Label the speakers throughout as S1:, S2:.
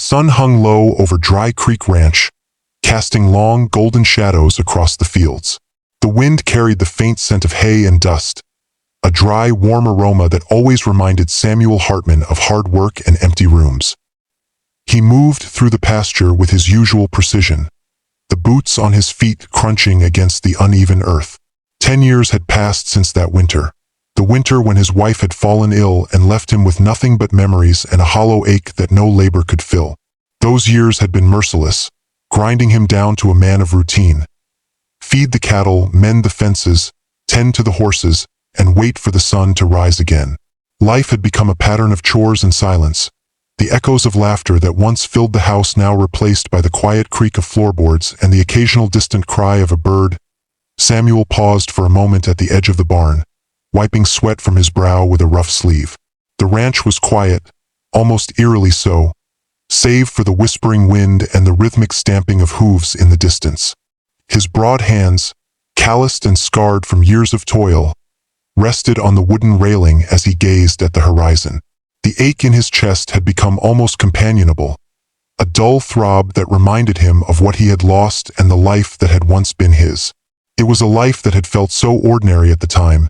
S1: sun hung low over Dry Creek Ranch, casting long, golden shadows across the fields. The wind carried the faint scent of hay and dust, a dry, warm aroma that always reminded Samuel Hartman of hard work and empty rooms. He moved through the pasture with his usual precision, the boots on his feet crunching against the uneven earth. 10 years had passed since that winter, the winter when his wife had fallen ill and left him with nothing but memories and a hollow ache that no labor could fill. Those years had been merciless, grinding him down to a man of routine. Feed the cattle, mend the fences, tend to the horses, and wait for the sun to rise again. Life had become a pattern of chores and silence, the echoes of laughter that once filled the house now replaced by the quiet creak of floorboards and the occasional distant cry of a bird. Samuel paused for a moment at the edge of the barn, wiping sweat from his brow with a rough sleeve. The ranch was quiet, almost eerily so, save for the whispering wind and the rhythmic stamping of hooves in the distance. His broad hands, calloused and scarred from years of toil, rested on the wooden railing as he gazed at the horizon. The ache in his chest had become almost companionable, a dull throb that reminded him of what he had lost and the life that had once been his. It was a life that had felt so ordinary at the time,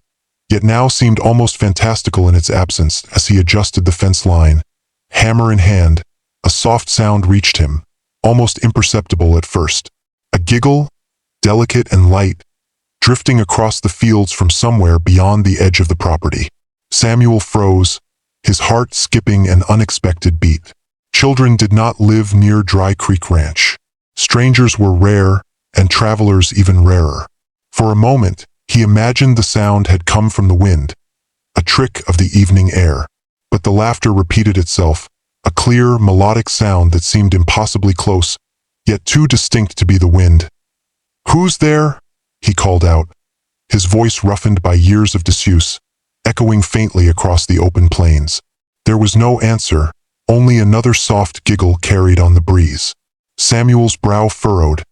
S1: yet now seemed almost fantastical in its absence. As he adjusted the fence line, hammer in hand, a soft sound reached him, almost imperceptible at first. A giggle, delicate and light, drifting across the fields from somewhere beyond the edge of the property. Samuel froze, his heart skipping an unexpected beat. Children did not live near Dry Creek Ranch. Strangers were rare, and travelers even rarer. For a moment, he imagined the sound had come from the wind, a trick of the evening air. But the laughter repeated itself, a clear, melodic sound that seemed impossibly close, yet too distinct to be the wind. "Who's there?" he called out, his voice roughened by years of disuse, echoing faintly across the open plains. There was no answer, only another soft giggle carried on the breeze. Samuel's brow furrowed,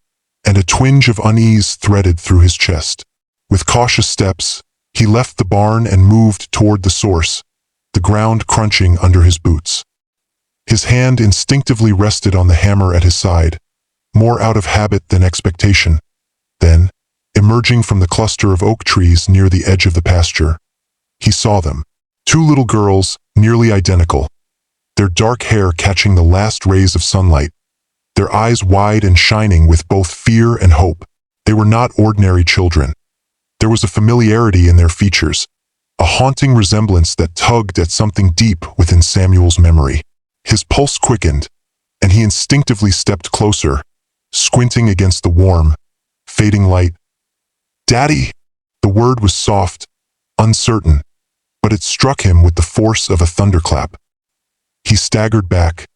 S1: and a twinge of unease threaded through his chest. With cautious steps, he left the barn and moved toward the source, the ground crunching under his boots. His hand instinctively rested on the hammer at his side, more out of habit than expectation. Then, emerging from the cluster of oak trees near the edge of the pasture, he saw them. 2 little girls, nearly identical, their dark hair catching the last rays of sunlight, their eyes wide and shining with both fear and hope. They were not ordinary children. There was a familiarity in their features, a haunting resemblance that tugged at something deep within Samuel's memory. His pulse quickened, and he instinctively stepped closer, squinting against the warm, fading light. "Daddy!" The word was soft, uncertain, but it struck him with the force of a thunderclap. He staggered back,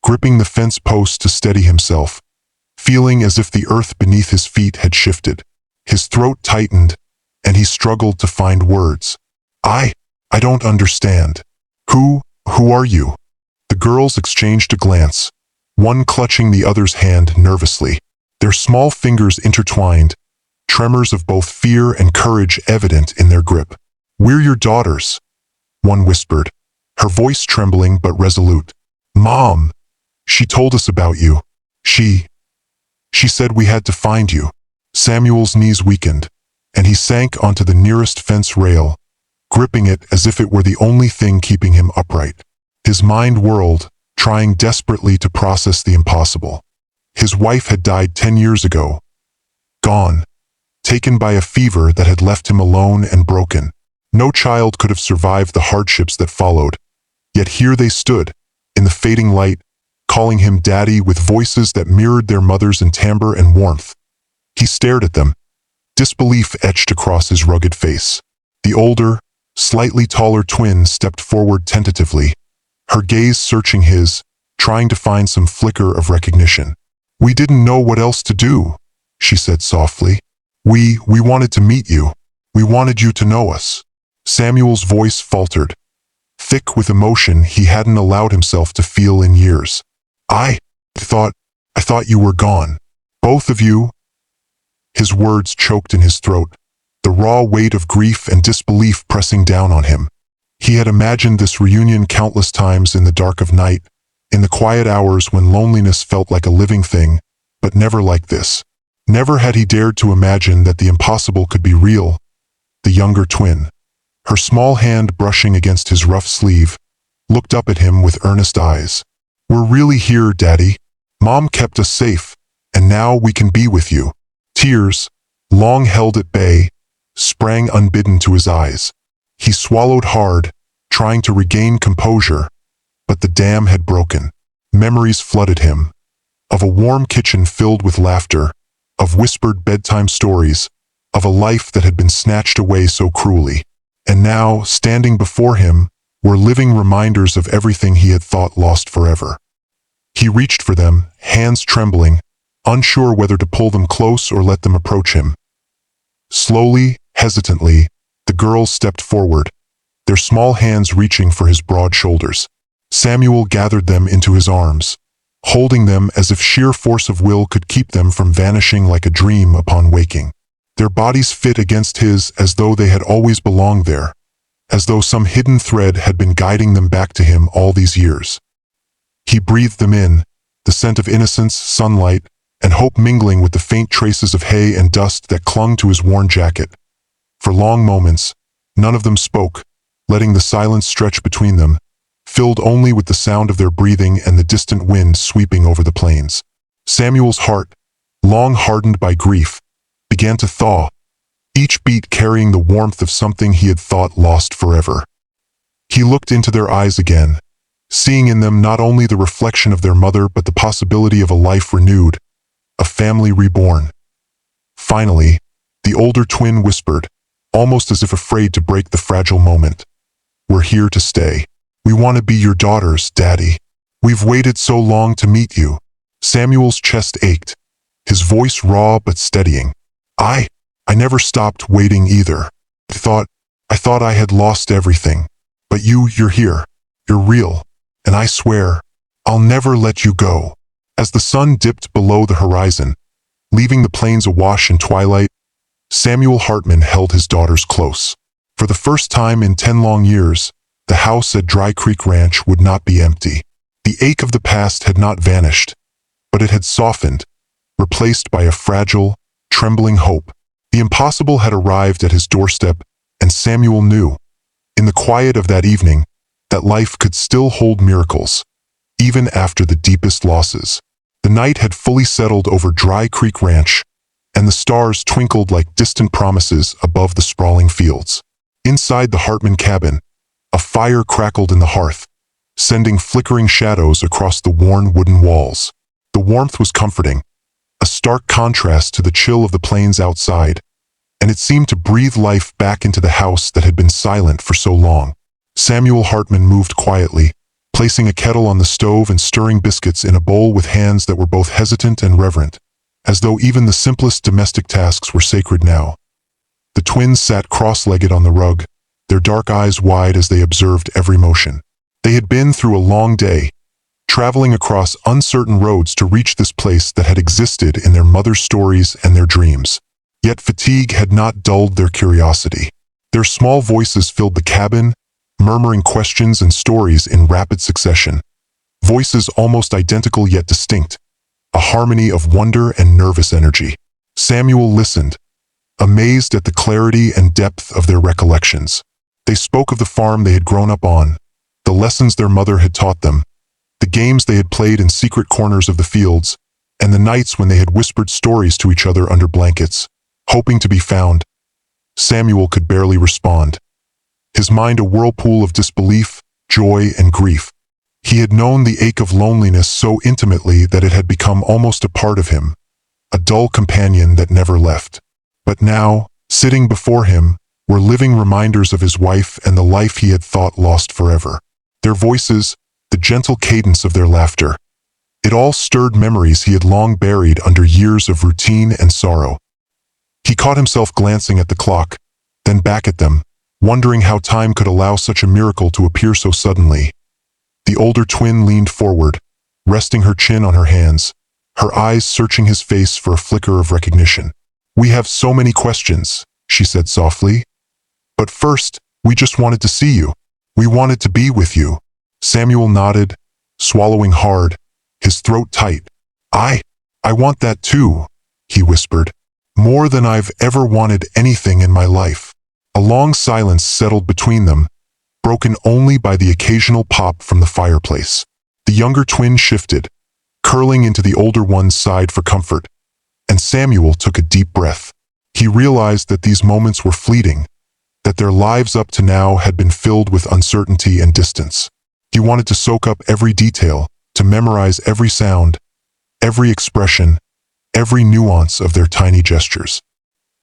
S1: gripping the fence post to steady himself, feeling as if the earth beneath his feet had shifted. His throat tightened, and he struggled to find words. I don't understand. Who are you?" The girls exchanged a glance, one clutching the other's hand nervously, their small fingers intertwined, tremors of both fear and courage evident in their grip. "We're your daughters," one whispered, her voice trembling but resolute. "Mom, she told us about you. She said we had to find you." Samuel's knees weakened, and he sank onto the nearest fence rail, gripping it as if it were the only thing keeping him upright. His mind whirled, trying desperately to process the impossible. His wife had died 10 years ago. Gone, taken by a fever that had left him alone and broken. No child could have survived the hardships that followed. Yet here they stood, in the fading light, calling him daddy with voices that mirrored their mother's in timbre and warmth. He stared at them, disbelief etched across his rugged face. The older, slightly taller twin stepped forward tentatively, her gaze searching his, trying to find some flicker of recognition. "We didn't know what else to do," she said softly. We wanted to meet you. We wanted you to know us." Samuel's voice faltered, thick with emotion he hadn't allowed himself to feel in years. I thought you were gone. Both of you." His words choked in his throat, the raw weight of grief and disbelief pressing down on him. He had imagined this reunion countless times in the dark of night, in the quiet hours when loneliness felt like a living thing, but never like this. Never had he dared to imagine that the impossible could be real. The younger twin, her small hand brushing against his rough sleeve, looked up at him with earnest eyes. "We're really here, Daddy. Mom kept us safe, and now we can be with you." Tears, long held at bay, sprang unbidden to his eyes. He swallowed hard, trying to regain composure, but the dam had broken. Memories flooded him, of a warm kitchen filled with laughter, of whispered bedtime stories, of a life that had been snatched away so cruelly. And now, standing before him, were living reminders of everything he had thought lost forever. He reached for them, hands trembling, unsure whether to pull them close or let them approach him. Slowly, hesitantly, the girls stepped forward, their small hands reaching for his broad shoulders. Samuel gathered them into his arms, holding them as if sheer force of will could keep them from vanishing like a dream upon waking. Their bodies fit against his as though they had always belonged there, as though some hidden thread had been guiding them back to him all these years. He breathed them in, the scent of innocence, sunlight, and hope mingling with the faint traces of hay and dust that clung to his worn jacket. For long moments, none of them spoke, letting the silence stretch between them, filled only with the sound of their breathing and the distant wind sweeping over the plains. Samuel's heart, long hardened by grief, began to thaw, each beat carrying the warmth of something he had thought lost forever. He looked into their eyes again, seeing in them not only the reflection of their mother but the possibility of a life renewed, a family reborn. Finally, the older twin whispered, almost as if afraid to break the fragile moment, "We're here to stay. We want to be your daughters, Daddy. We've waited so long to meet you." Samuel's chest ached, his voice raw but steadying. I never stopped waiting either. I thought I had lost everything. But you're here. You're real. And I swear, I'll never let you go." As the sun dipped below the horizon, leaving the plains awash in twilight, Samuel Hartman held his daughters close. For the first time in 10 long years, the house at Dry Creek Ranch would not be empty. The ache of the past had not vanished, but it had softened, replaced by a fragile, trembling hope. The impossible had arrived at his doorstep, and Samuel knew, in the quiet of that evening, that life could still hold miracles, even after the deepest losses. The night had fully settled over Dry Creek Ranch, and the stars twinkled like distant promises above the sprawling fields. Inside the Hartman cabin, a fire crackled in the hearth, sending flickering shadows across the worn wooden walls. The warmth was comforting, a stark contrast to the chill of the plains outside, and it seemed to breathe life back into the house that had been silent for so long. Samuel Hartman moved quietly, placing a kettle on the stove and stirring biscuits in a bowl with hands that were both hesitant and reverent, as though even the simplest domestic tasks were sacred now. The twins sat cross-legged on the rug, their dark eyes wide as they observed every motion. They had been through a long day, traveling across uncertain roads to reach this place that had existed in their mother's stories and their dreams. Yet fatigue had not dulled their curiosity. Their small voices filled the cabin, murmuring questions and stories in rapid succession. Voices almost identical yet distinct, a harmony of wonder and nervous energy. Samuel listened, amazed at the clarity and depth of their recollections. They spoke of the farm they had grown up on, the lessons their mother had taught them, the games they had played in secret corners of the fields, and the nights when they had whispered stories to each other under blankets, hoping to be found. Samuel could barely respond, his mind a whirlpool of disbelief, joy, and grief. He had known the ache of loneliness so intimately that it had become almost a part of him, a dull companion that never left. But now, sitting before him, were living reminders of his wife and the life he had thought lost forever. Their voices, the gentle cadence of their laughter. It all stirred memories he had long buried under years of routine and sorrow. He caught himself glancing at the clock, then back at them, wondering how time could allow such a miracle to appear so suddenly. The older twin leaned forward, resting her chin on her hands, her eyes searching his face for a flicker of recognition. "We have so many questions," she said softly. "But first, we just wanted to see you. We wanted to be with you." Samuel nodded, swallowing hard, his throat tight. I want that too, he whispered. More than I've ever wanted anything in my life. A long silence settled between them, broken only by the occasional pop from the fireplace. The younger twin shifted, curling into the older one's side for comfort, and Samuel took a deep breath. He realized that these moments were fleeting, that their lives up to now had been filled with uncertainty and distance. He wanted to soak up every detail, to memorize every sound, every expression, every nuance of their tiny gestures.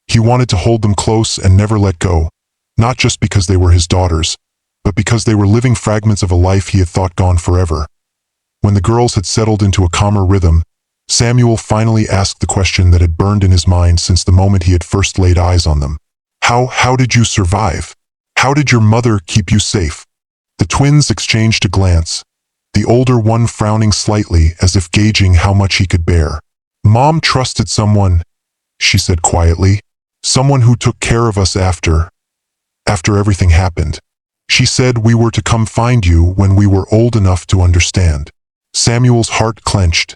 S1: He wanted to hold them close and never let go, not just because they were his daughters, but because they were living fragments of a life he had thought gone forever. When the girls had settled into a calmer rhythm, Samuel finally asked the question that had burned in his mind since the moment he had first laid eyes on them. How did you survive? How did your mother keep you safe? The twins exchanged a glance, the older one frowning slightly as if gauging how much he could bear. Mom trusted someone, she said quietly, someone who took care of us after everything happened. She said we were to come find you when we were old enough to understand. Samuel's heart clenched,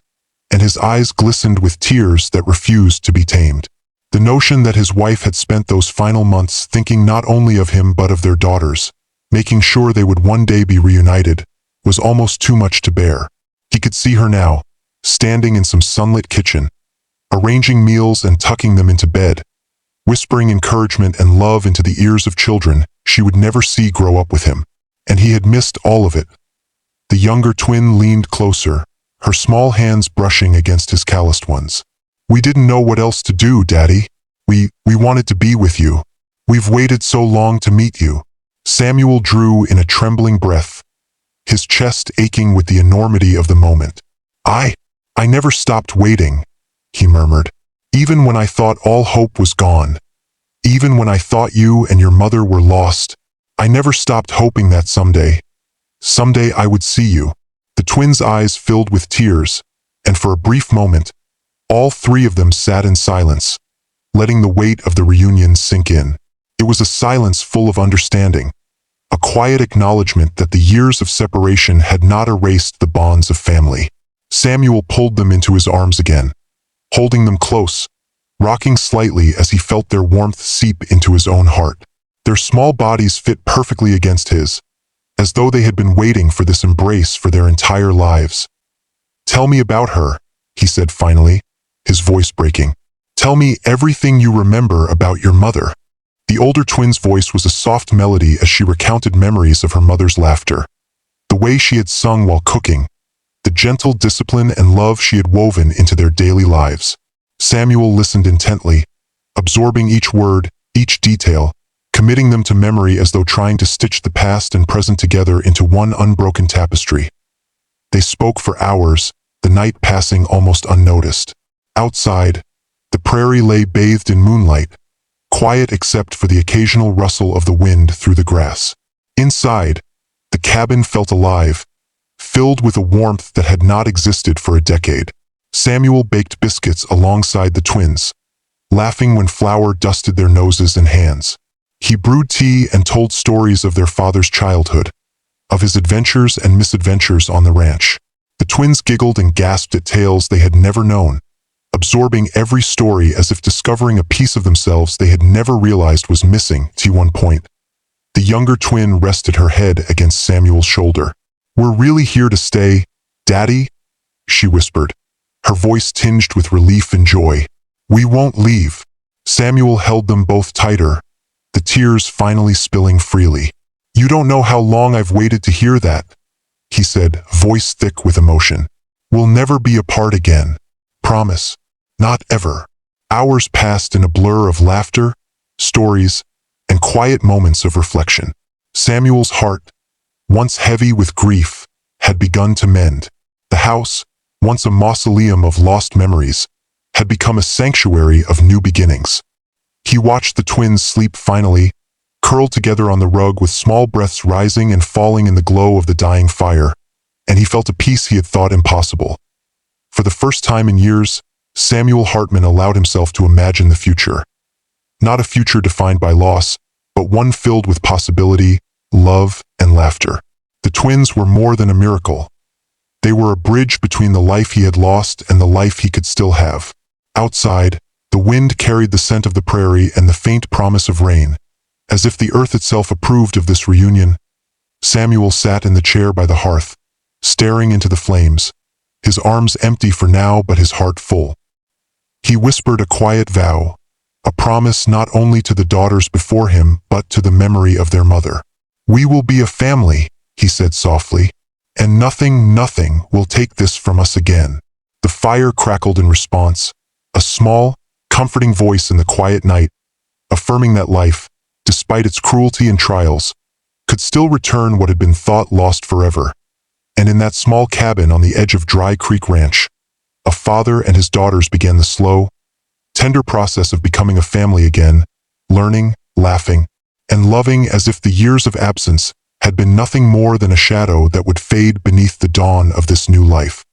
S1: and his eyes glistened with tears that refused to be tamed. The notion that his wife had spent those final months thinking not only of him but of their daughters, making sure they would one day be reunited, was almost too much to bear. He could see her now, standing in some sunlit kitchen, arranging meals and tucking them into bed, whispering encouragement and love into the ears of children she would never see grow up with him. And he had missed all of it. The younger twin leaned closer, her small hands brushing against his calloused ones. We didn't know what else to do, Daddy. We wanted to be with you. We've waited so long to meet you. Samuel drew in a trembling breath, his chest aching with the enormity of the moment. I never stopped waiting, he murmured. Even when I thought all hope was gone, even when I thought you and your mother were lost, I never stopped hoping that someday I would see you. The twins' eyes filled with tears, and for a brief moment, all three of them sat in silence, letting the weight of the reunion sink in. It was a silence full of understanding, a quiet acknowledgement that the years of separation had not erased the bonds of family. Samuel pulled them into his arms again, holding them close, rocking slightly as he felt their warmth seep into his own heart. Their small bodies fit perfectly against his, as though they had been waiting for this embrace for their entire lives. Tell me about her, he said finally, his voice breaking. Tell me everything you remember about your mother. The older twin's voice was a soft melody as she recounted memories of her mother's laughter, the way she had sung while cooking, the gentle discipline and love she had woven into their daily lives. Samuel listened intently, absorbing each word, each detail, committing them to memory as though trying to stitch the past and present together into one unbroken tapestry. They spoke for hours, the night passing almost unnoticed. Outside, the prairie lay bathed in moonlight, quiet except for the occasional rustle of the wind through the grass. Inside, the cabin felt alive, filled with a warmth that had not existed for a decade. Samuel baked biscuits alongside the twins, laughing when flour dusted their noses and hands. He brewed tea and told stories of their father's childhood, of his adventures and misadventures on the ranch. The twins giggled and gasped at tales they had never known, absorbing every story as if discovering a piece of themselves they had never realized was missing. At one point, the younger twin rested her head against Samuel's shoulder. We're really here to stay, Daddy, she whispered, her voice tinged with relief and joy. We won't leave. Samuel held them both tighter, the tears finally spilling freely. You don't know how long I've waited to hear that, he said, voice thick with emotion. We'll never be apart again. Promise. Not ever. Hours passed in a blur of laughter, stories, and quiet moments of reflection. Samuel's heart, once heavy with grief, had begun to mend. The house, once a mausoleum of lost memories, had become a sanctuary of new beginnings. He watched the twins sleep finally, curled together on the rug with small breaths rising and falling in the glow of the dying fire, and he felt a peace he had thought impossible. For the first time in years, Samuel Hartman allowed himself to imagine the future. Not a future defined by loss, but one filled with possibility, love, and laughter. The twins were more than a miracle. They were a bridge between the life he had lost and the life he could still have. Outside, the wind carried the scent of the prairie and the faint promise of rain. As if the earth itself approved of this reunion, Samuel sat in the chair by the hearth, staring into the flames, his arms empty for now but his heart full. He whispered a quiet vow, a promise not only to the daughters before him but to the memory of their mother. "We will be a family," he said softly, "and nothing will take this from us again." The fire crackled in response, a small, comforting voice in the quiet night, affirming that life, despite its cruelty and trials, could still return what had been thought lost forever. And in that small cabin on the edge of Dry Creek Ranch, a father and his daughters began the slow, tender process of becoming a family again, learning, laughing, and loving as if the years of absence had been nothing more than a shadow that would fade beneath the dawn of this new life.